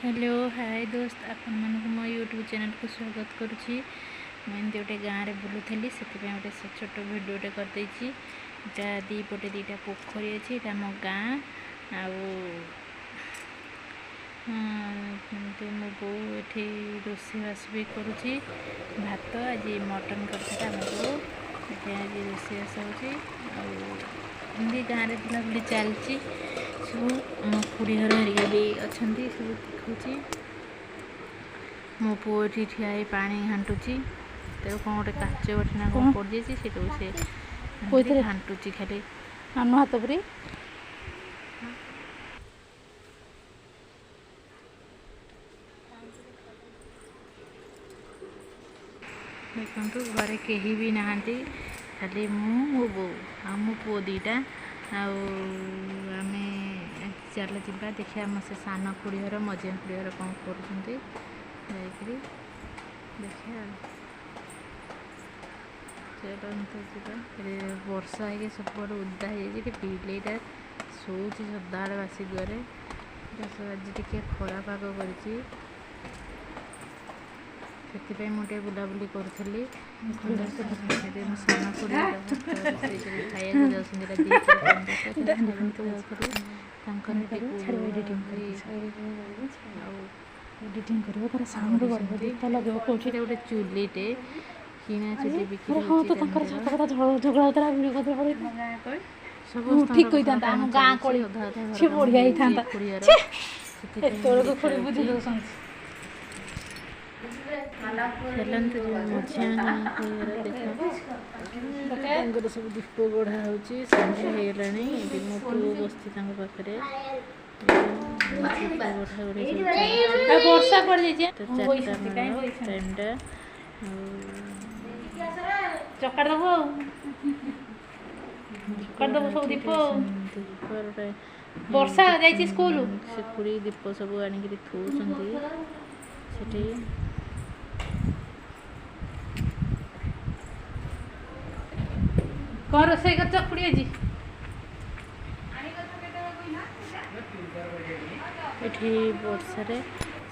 Hello hi दोस्त आपण मानक मो यूट्यूब चैनल को स्वागत करुच्ची। मुझे गोटे गाँव में बुलूली से गोटे छोट भिडियोटे करदे। दीपटे दीटा पोखरी अच्छी मो गाँ मो बो ये रोषेबास भी करुच्ची। भात आज मटन करता मो बो आज रोषेबास होती गाँव में बुलाबुली चलती। सब मो खुड़ी घर हरिका भी अच्छा सब देखुची। मो पुओ ये ठिया पा घाटुची तो कौन गोटे काच बटना कौन पड़ जाए से घाटुची खाली नानू हाथ परी देखु घरे कहीं भी नहांती खाली मो बो आ मो पुओ दीटा आम चल जा देखिए आम से सान खुड़ी घर मझिया खुड़ी घर कौन कर देखिए चलते जा वर्षा है सब उदा हो बिलेटा शोची सदा बासी दुआरे आज टे खरा पाग कर मुझे बुलाबुली करी सान खुड़ी खाया एडिटिंग करियो तार साउंड बढ़िया लगो कोठी गोटे चुलीटे किना चुली बिक्री हां तो तंकर सत कथा झगड़ा होता वीडियो करते पड़े सब ठीक होई तांता हम गां कोली छी बढ़िया ही तांता छी तोर को खोड़ी बुझी दो संग चलते मझिया देखो सब दीप गढ़ा होची संध्या हेलानी मो पुओ बस्ती पाखे वर्षा पड़ जाइए चकार दबो कर दबो सब दीप वर्षा जाइए स्कूल से खुड़ी दीप सब आनिक थोड़ी कौन रोषे कर चकुड़ी आज ये वर्षा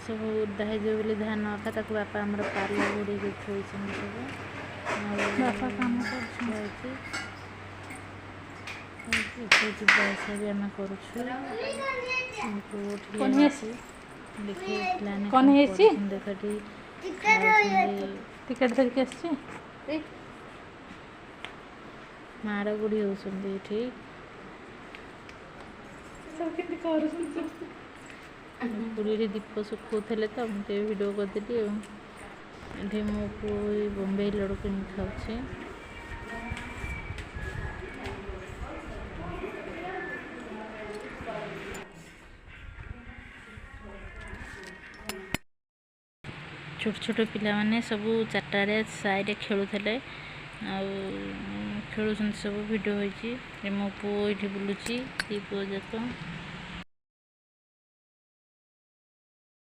सब उदा हो धान अखा बापा आम पाल घोड़ी थोड़ी सब बापा काम जासा भी आम कर टिकेट धरिक आस माड़ गुड़ी होती पुरी दीप सुखुले तो मुझे वीडियो करदेली ये मो पु बम्बे लड़ू किन खाऊे छोट छोट पिला माने सब चार्टे साइड खेलुले खेलुं सब भिड हो मो पु ये बुलूची दी पुओ जाक